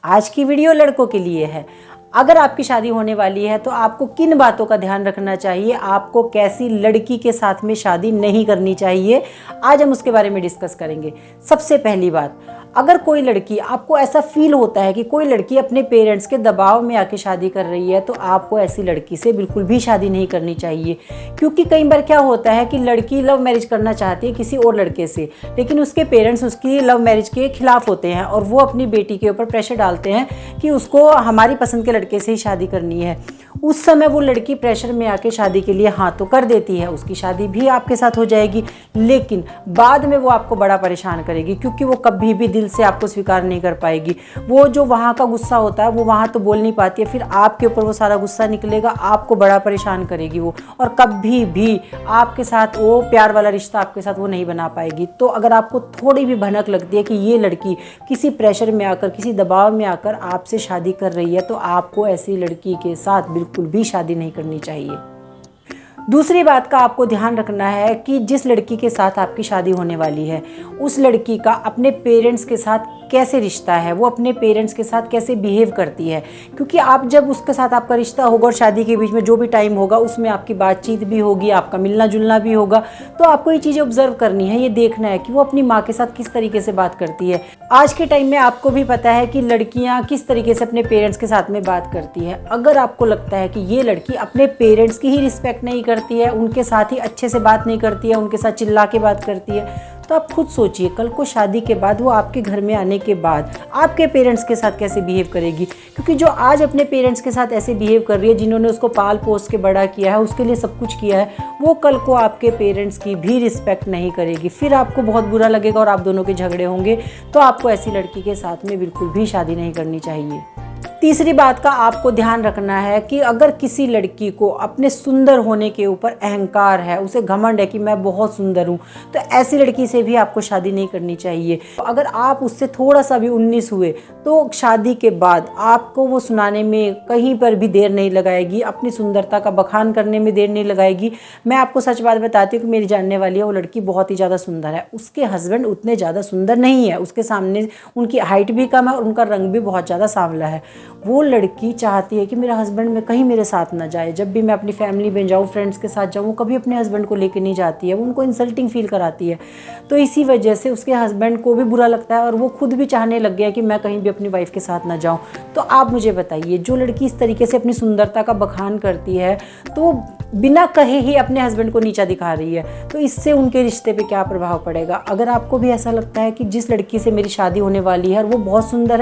आज की वीडियो लड़कों के लिए है। अगर आपकी शादी होने वाली है तो आपको किन बातों का ध्यान रखना चाहिए, आपको कैसी लड़की के साथ में शादी नहीं करनी चाहिए, आज हम उसके बारे में डिस्कस करेंगे। सबसे पहली बात, अगर कोई लड़की, आपको ऐसा फील होता है कि कोई लड़की अपने पेरेंट्स के दबाव में आके शादी कर रही है, तो आपको ऐसी लड़की से बिल्कुल भी शादी नहीं करनी चाहिए। क्योंकि कई बार क्या होता है कि लड़की लव मैरिज करना चाहती है किसी और लड़के से, लेकिन उसके पेरेंट्स उसकी लव मैरिज के खिलाफ होते हैं और वो अपनी बेटी के ऊपर प्रेशर डालते हैं कि उसको हमारी पसंद के लड़के से ही शादी करनी है। उस समय वो लड़की प्रेशर में आके शादी के लिए हाँ तो कर देती है, उसकी शादी भी आपके साथ हो जाएगी, लेकिन बाद में वो आपको बड़ा परेशान करेगी, क्योंकि वो कभी भी दिल से आपको स्वीकार नहीं कर पाएगी। वो जो वहाँ का गुस्सा होता है वो वहाँ तो बोल नहीं पाती है, फिर आपके ऊपर वो सारा गुस्सा निकलेगा, आपको बड़ा परेशान करेगी वो, और कभी भी आपके साथ वो प्यार वाला रिश्ता आपके साथ वो नहीं बना पाएगी। तो अगर आपको थोड़ी भी भनक लगती है कि ये लड़की किसी प्रेशर में आकर, किसी दबाव में आकर आपसे शादी कर रही है, तो आपको ऐसी लड़की के साथ बिल्कुल भी शादी नहीं करनी चाहिए। दूसरी बात का आपको ध्यान रखना है कि जिस लड़की के साथ आपकी शादी होने वाली है, उस लड़की का अपने पेरेंट्स के साथ कैसे रिश्ता है, वो अपने पेरेंट्स के साथ कैसे बिहेव करती है। क्योंकि आप जब उसके साथ आपका रिश्ता होगा और शादी के बीच में जो भी टाइम होगा उसमें आपकी बातचीत भी होगी, आपका मिलना जुलना भी होगा, तो आपको ये चीज़ें ऑब्जर्व करनी है, ये देखना है कि वो अपनी माँ के साथ किस तरीके से बात करती है। आज के टाइम में आपको भी पता है कि लड़कियाँ किस तरीके से अपने पेरेंट्स के साथ में बात करती है। अगर आपको लगता है कि ये लड़की अपने पेरेंट्स की ही रिस्पेक्ट नहीं करती है, उनके साथ ही अच्छे से बात नहीं करती है, उनके साथ चिल्ला के बात करती है, तो आप खुद सोचिए कल को शादी के बाद वो आपके घर में आने के बाद आपके पेरेंट्स के साथ कैसे बिहेव करेगी। क्योंकि जो आज अपने पेरेंट्स के साथ ऐसे बिहेव कर रही है, जिन्होंने उसको पाल पोस के बड़ा किया है, उसके लिए सब कुछ किया है, वो कल को आपके पेरेंट्स की भी रिस्पेक्ट नहीं करेगी, फिर आपको बहुत बुरा लगेगा और आप दोनों के झगड़े होंगे। तो आपको ऐसी लड़की के साथ में बिल्कुल भी शादी नहीं करनी चाहिए। तीसरी बात का आपको ध्यान रखना है कि अगर किसी लड़की को अपने सुंदर होने के ऊपर अहंकार है, उसे घमंड है कि मैं बहुत सुंदर हूँ, तो ऐसी लड़की से भी आपको शादी नहीं करनी चाहिए। अगर आप उससे थोड़ा सा भी 19 हुए तो शादी के बाद आपको वो सुनाने में कहीं पर भी देर नहीं लगाएगी, अपनी सुंदरता का बखान करने में देर नहीं लगाएगी। मैं आपको सच बात बताती हूँ कि मेरी जानने वाली है, वो लड़की बहुत ही ज़्यादा सुंदर है, उसके हस्बैंड उतने ज़्यादा सुंदर नहीं है, उसके सामने उनकी हाइट भी कम है और उनका रंग भी बहुत ज़्यादा सांवला है। वो लड़की चाहती है कि मेरा हस्बैंड में कहीं मेरे साथ ना जाए, जब भी मैं अपनी फैमिली में जाऊँ, फ्रेंड्स के साथ जाऊँ, वो कभी अपने हस्बैंड को लेके नहीं जाती है, वो उनको इंसल्टिंग फील कराती है। तो इसी वजह से उसके हस्बैंड को भी बुरा लगता है और वो खुद भी चाहने लग गया कि मैं कहीं भी अपनी वाइफ के साथ ना जाऊँ। तो आप मुझे बताइए, जो लड़की इस तरीके से अपनी सुंदरता का बखान करती है तो बिना कहे ही अपने हस्बैंड को नीचा दिखा रही है, तो इससे उनके रिश्ते पे क्या प्रभाव पड़ेगा। अगर आपको भी ऐसा लगता है कि जिस लड़की से मेरी शादी होने वाली है और वो बहुत सुंदर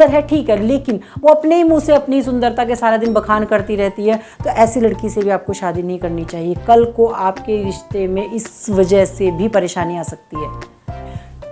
है ठीक है, लेकिन वो अपने ही मुंह से अपनी सुंदरता के सारा दिन बखान करती रहती है, तो ऐसी लड़की से भी आपको शादी नहीं करनी चाहिए। कल को आपके रिश्ते में इस वजह से भी परेशानी आ सकती है।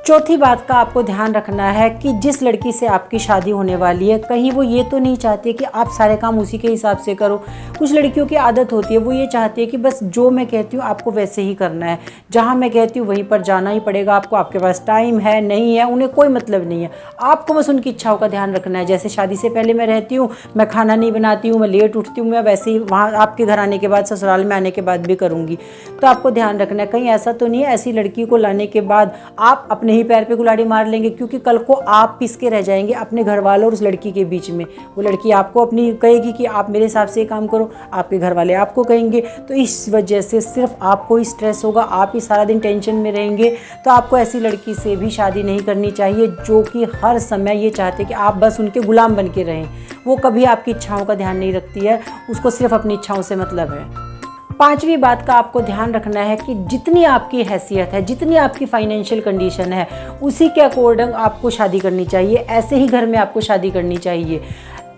चौथी बात का आपको ध्यान रखना है कि जिस लड़की से आपकी शादी होने वाली है, कहीं वो ये तो नहीं चाहती कि आप सारे काम उसी के हिसाब से करो। कुछ लड़कियों की आदत होती है, वो ये चाहती है कि बस जो मैं कहती हूँ आपको वैसे ही करना है, जहाँ मैं कहती हूँ वहीं पर जाना ही पड़ेगा आपको, आपके पास टाइम है नहीं है उन्हें कोई मतलब नहीं है, आपको बस उनकी इच्छाओं का ध्यान रखना है। जैसे शादी से पहले मैं रहती हूँ, मैं खाना नहीं बनाती हूँ, मैं लेट उठती हूँ, मैं वैसे ही वहाँ आपके घर आने के बाद, ससुराल में आने के बाद भी करूँगी। तो आपको ध्यान रखना है कहीं ऐसा तो नहीं है ऐसी लड़की को लाने के बाद आप अपने ही पैर पे कुल्हाड़ी मार लेंगे, क्योंकि कल को आप पिस के रह जाएंगे अपने घर वालों और उस लड़की के बीच में। वो लड़की आपको अपनी कहेगी कि आप मेरे हिसाब से काम करो, आपके घर वाले आपको कहेंगे, तो इस वजह से सिर्फ आपको ही स्ट्रेस होगा, आप ही सारा दिन टेंशन में रहेंगे। तो आपको ऐसी लड़की से भी शादी नहीं करनी चाहिए जो कि हर समय ये चाहते कि आप बस उनके गुलाम बन के रहें। वो कभी आपकी इच्छाओं का ध्यान नहीं रखती है, उसको सिर्फ अपनी इच्छाओं से मतलब है। पांचवी बात का आपको ध्यान रखना है कि जितनी आपकी हैसियत है, जितनी आपकी फाइनेंशियल कंडीशन है, उसी के अकॉर्डिंग आपको शादी करनी चाहिए, ऐसे ही घर में आपको शादी करनी चाहिए।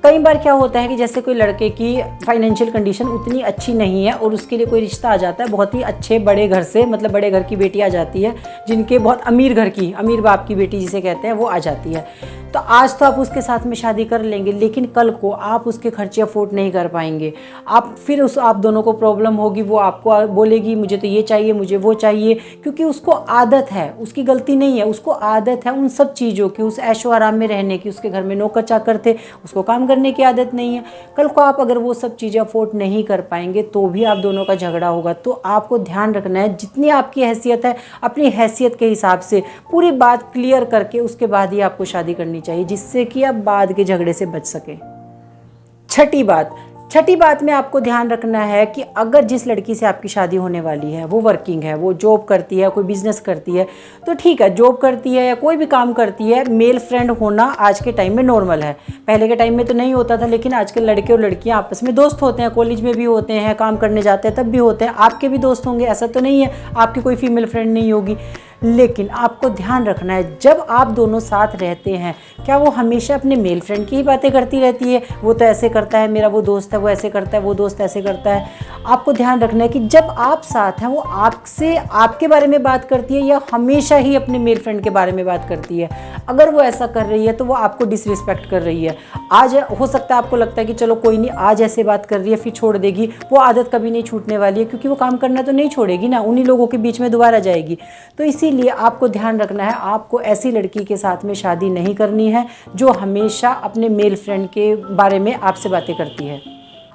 कई बार क्या होता है कि जैसे कोई लड़के की फाइनेंशियल कंडीशन उतनी अच्छी नहीं है और उसके लिए कोई रिश्ता आ जाता है बहुत ही अच्छे बड़े घर से, मतलब बड़े घर की बेटी आ जाती है, जिनके बहुत अमीर घर की, अमीर बाप की बेटी जिसे कहते हैं, वो आ जाती है। तो आज तो आप उसके साथ में शादी कर लेंगे, लेकिन कल को आप उसके खर्चे अफोर्ड नहीं कर पाएंगे। आप दोनों को प्रॉब्लम होगी, वो आपको बोलेगी मुझे तो ये चाहिए, मुझे वो चाहिए, क्योंकि उसको आदत है, उसकी गलती नहीं है, उसको आदत है उन सब चीज़ों की, उस ऐशो आराम में रहने की। उसके घर में नौकर चाकर थे, उसको काम करने की आदत नहीं है। कल को आप अगर वो सब चीज़ें अफोर्ड नहीं कर पाएंगे तो भी आप दोनों का झगड़ा होगा। तो आपको ध्यान रखना है, जितनी आपकी हैसियत है अपनी हैसियत के हिसाब से पूरी बात क्लियर करके उसके बाद ही आपको शादी करनी चाहिए, जिससे कि आप बाद के झगड़े से बच सकें। छठी बात में आपको ध्यान रखना है कि अगर जिस लड़की से आपकी शादी होने वाली है वो वर्किंग है, वो जॉब करती है, कोई बिजनेस करती है, तो ठीक है, जॉब करती है या कोई भी काम करती है, मेल फ्रेंड होना आज के टाइम में नॉर्मल है। पहले के टाइम में तो नहीं होता था, लेकिन आजकल लड़के और लड़कियां आपस में दोस्त होते हैं, कॉलेज में भी होते हैं, काम करने जाते हैं तब भी होते हैं। आपके भी दोस्त होंगे, ऐसा तो नहीं है आपकी कोई फीमेल फ्रेंड नहीं होगी। लेकिन आपको ध्यान रखना है, जब आप दोनों साथ रहते हैं, क्या वो हमेशा अपने मेल फ्रेंड की ही बातें करती रहती है, वो तो ऐसे करता है, मेरा वो दोस्त है वो ऐसे करता है, वो दोस्त ऐसे करता है। आपको ध्यान रखना है कि जब आप साथ हैं वो आपसे आपके बारे में बात करती है या हमेशा ही अपने मेल फ्रेंड के बारे में बात करती है। अगर वो ऐसा कर रही है तो वो आपको डिसरिस्पेक्ट कर रही है। आज हो सकता है आपको लगता है कि चलो कोई नहीं, आज ऐसे बात कर रही है फिर छोड़ देगी, वो आदत कभी नहीं छूटने वाली है, क्योंकि वो काम करना तो नहीं छोड़ेगी ना, उन्हीं लोगों के बीच में दोबारा जाएगी। तो इसीलिए आपको ध्यान रखना है, आपको ऐसी लड़की के साथ में शादी नहीं करनी है जो हमेशा अपने मेल फ्रेंड के बारे में आपसे बातें करती है।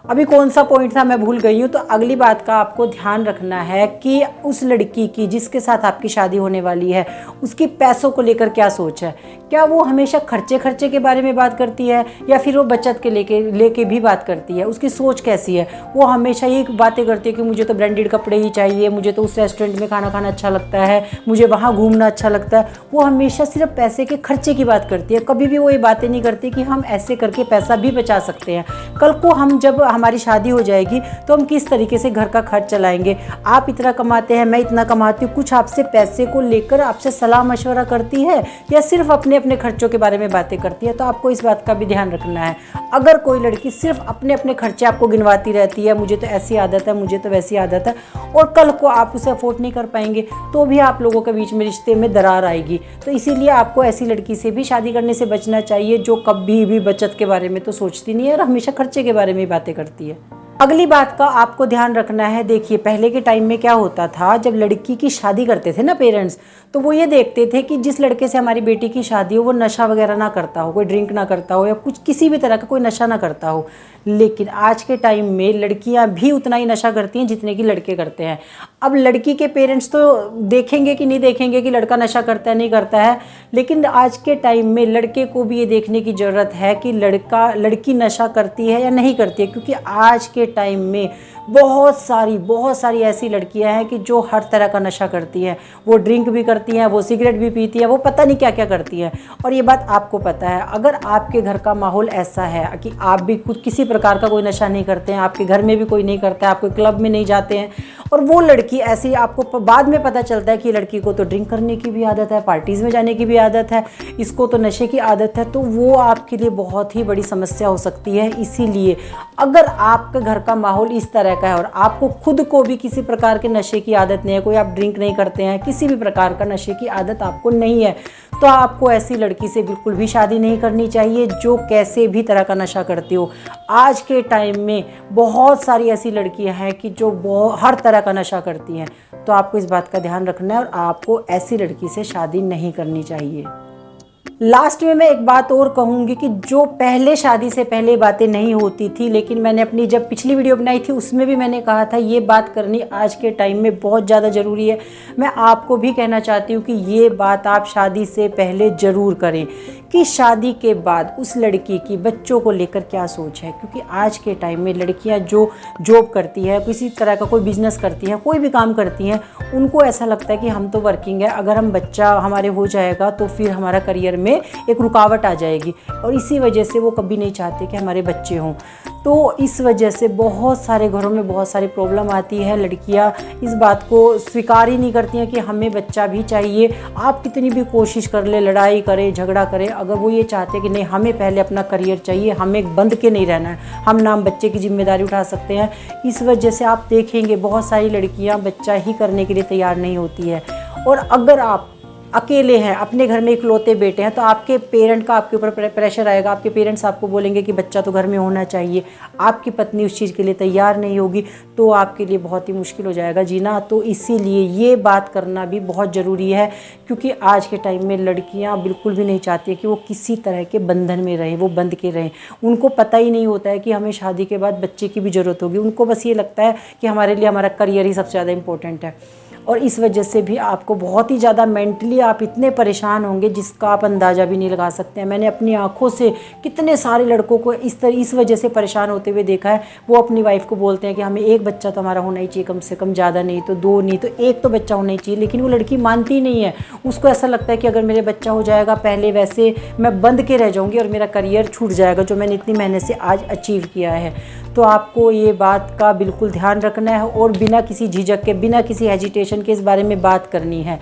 अभी कौन सा पॉइंट था मैं भूल गई हूँ। तो अगली बात का आपको ध्यान रखना है कि उस लड़की की जिसके साथ आपकी शादी होने वाली है उसकी पैसों को लेकर क्या सोच है। क्या वो हमेशा खर्चे के बारे में बात करती है या फिर वो बचत के लेके भी बात करती है, उसकी सोच कैसी है। वो हमेशा ये बातें करती है कि मुझे तो ब्रांडेड कपड़े ही चाहिए, मुझे तो उस रेस्टोरेंट में खाना खाना अच्छा लगता है, मुझे वहाँ घूमना अच्छा लगता है। वो हमेशा सिर्फ पैसे के खर्चे की बात करती है, कभी भी वो ये बातें नहीं करती कि हम ऐसे करके पैसा भी बचा सकते हैं। कल को हम जब हमारी शादी हो जाएगी तो हम किस तरीके से घर का खर्च चलाएंगे। आप इतना कमाते हैं, मैं इतना कमाती हूँ, कुछ आपसे पैसे को लेकर आपसे सलाह मशवरा करती है या सिर्फ अपने खर्चों के बारे में बातें करती है। तो आपको इस बात का भी ध्यान रखना है। अगर कोई लड़की सिर्फ अपने खर्चे आपको गिनवाती रहती है, मुझे तो ऐसी आदत है, मुझे तो वैसी आदत है, और कल को आप उसे अफोर्ड नहीं कर पाएंगे तो भी आप लोगों के बीच में रिश्ते में दरार आएगी। तो इसीलिए आपको ऐसी लड़की से भी शादी करने से बचना चाहिए जो कभी भी बचत के बारे में तो सोचती नहीं है और हमेशा खर्चे के बारे में बातें करती है। अगली बात का आपको ध्यान रखना है, देखिए पहले के टाइम में क्या होता था, जब लड़की की शादी करते थे ना पेरेंट्स, तो वो ये देखते थे कि जिस लड़के से हमारी बेटी की शादी हो वो नशा वगैरह ना करता हो, कोई ड्रिंक ना करता हो या कुछ किसी भी तरह का कोई नशा ना करता हो। लेकिन आज के टाइम में लड़कियां भी उतना ही नशा करती हैं जितने कि लड़के करते हैं। अब लड़की के पेरेंट्स तो देखेंगे कि नहीं देखेंगे कि लड़का नशा करता है नहीं करता है, लेकिन आज के टाइम में लड़के को भी ये देखने की ज़रूरत है कि लड़की नशा करती है या नहीं करती है। क्योंकि आज के टाइम में बहुत सारी ऐसी लड़कियां हैं कि जो हर तरह का नशा करती हैं। वो ड्रिंक भी करती हैं, वो सिगरेट भी पीती हैं, वो पता नहीं क्या क्या करती हैं। और ये बात आपको पता है। अगर आपके घर का माहौल ऐसा है कि आप भी खुद किसी प्रकार का कोई नशा नहीं करते हैं, आपके घर में भी कोई नहीं करता है, आप कोई क्लब में नहीं जाते हैं, और वो लड़की ऐसी आपको बाद में पता चलता है कि लड़की को तो ड्रिंक करने की भी आदत है, पार्टीज़ में जाने की भी आदत है, इसको तो नशे की आदत है, तो वो आपके लिए बहुत ही बड़ी समस्या हो सकती है। इसीलिए अगर आपके घर का माहौल इस तरह का है और आपको खुद को भी किसी प्रकार के नशे की आदत नहीं है, कोई आप ड्रिंक नहीं करते हैं, किसी भी प्रकार का नशे की आदत आपको नहीं है, तो आपको ऐसी लड़की से बिल्कुल भी शादी नहीं करनी चाहिए जो कैसे भी तरह का नशा करती हो। आज के टाइम में बहुत सारी ऐसी लड़कियां हैं कि जो हर तरह का नशा करती हैं। तो आपको इस बात का ध्यान रखना है और आपको ऐसी लड़की से शादी नहीं करनी चाहिए। लास्ट में मैं एक बात और कहूँगी कि जो पहले शादी से पहले बातें नहीं होती थी, लेकिन मैंने अपनी जब पिछली वीडियो बनाई थी उसमें भी मैंने कहा था ये बात करनी आज के टाइम में बहुत ज़्यादा ज़रूरी है। मैं आपको भी कहना चाहती हूँ कि ये बात आप शादी से पहले ज़रूर करें कि शादी के बाद उस लड़की की बच्चों को लेकर क्या सोच है। क्योंकि आज के टाइम में लड़कियाँ जो जॉब करती है, किसी तरह का कोई बिज़नेस करती हैं, कोई भी काम करती हैं, उनको ऐसा लगता है कि हम तो वर्किंग है, अगर हम बच्चा हमारे हो जाएगा तो फिर हमारा करियर में एक रुकावट आ जाएगी, और इसी वजह से वो कभी नहीं चाहते कि हमारे बच्चे हों। तो इस वजह से बहुत सारे घरों में बहुत सारी प्रॉब्लम आती है। लड़कियां इस बात को स्वीकार ही नहीं करती हैं कि हमें बच्चा भी चाहिए। आप कितनी भी कोशिश कर ले, लड़ाई करें, झगड़ा करें, अगर वो ये चाहते हैं कि नहीं हमें पहले अपना करियर चाहिए, हमें बंद के नहीं रहना है, हम नाम बच्चे की जिम्मेदारी उठा सकते हैं, इस वजह से आप देखेंगे बहुत सारी लड़कियाँ बच्चा ही करने के लिए तैयार नहीं होती है। और अगर आप अकेले हैं, अपने घर में इकलौते बेटे हैं, तो आपके पेरेंट का आपके ऊपर प्रेशर आएगा। आपके पेरेंट्स आपको बोलेंगे कि बच्चा तो घर में होना चाहिए। आपकी पत्नी उस चीज़ के लिए तैयार नहीं होगी तो आपके लिए बहुत ही मुश्किल हो जाएगा जीना। तो इसीलिए ये बात करना भी बहुत ज़रूरी है, क्योंकि आज के टाइम में लड़कियां बिल्कुल भी नहीं चाहती है कि वो किसी तरह के बंधन में रहें, वो बंध के रहें। उनको पता ही नहीं होता है कि हमें शादी के बाद बच्चे की भी ज़रूरत होगी। उनको बस ये लगता है कि हमारे लिए हमारा करियर ही सबसे ज़्यादा इम्पोर्टेंट है। और इस वजह से भी आपको बहुत ही ज़्यादा मेंटली आप इतने परेशान होंगे जिसका आप अंदाज़ा भी नहीं लगा सकते हैं। मैंने अपनी आंखों से कितने सारे लड़कों को इस वजह से परेशान होते हुए देखा है। वो अपनी वाइफ को बोलते हैं कि हमें एक बच्चा तो हमारा होना ही चाहिए, कम से कम, ज़्यादा नहीं तो 2, नहीं तो 1 तो बच्चा होना ही चाहिए। लेकिन वो लड़की मानती नहीं है। उसको ऐसा लगता है कि अगर मेरे बच्चा हो जाएगा, पहले वैसे मैं बंद के रह जाऊँगी और मेरा करियर छूट जाएगा जो मैंने इतनी मेहनत से आज अचीव किया है। तो आपको ये बात का बिल्कुल ध्यान रखना है और बिना किसी झिझक के, बिना किसी हेजिटेशन के इस बारे में बात करनी है।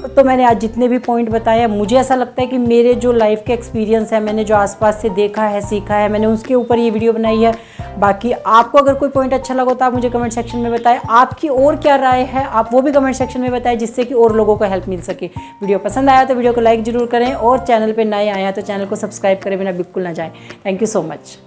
तो मैंने आज जितने भी पॉइंट बताए, मुझे ऐसा लगता है कि मेरे जो लाइफ के एक्सपीरियंस है, मैंने जो आसपास से देखा है, सीखा है, मैंने उसके ऊपर ये वीडियो बनाई है। बाकी आपको अगर कोई पॉइंट अच्छा लगा तो आप मुझे कमेंट सेक्शन में बताएं। आपकी और क्या राय है आप वो भी कमेंट सेक्शन में बताएं, जिससे कि और लोगों को हेल्प मिल सके। वीडियो पसंद आया तो वीडियो को लाइक ज़रूर करें और चैनल पर नए आए हैं तो चैनल को सब्सक्राइब करे बिना बिल्कुल ना जाएँ। Thank you so much.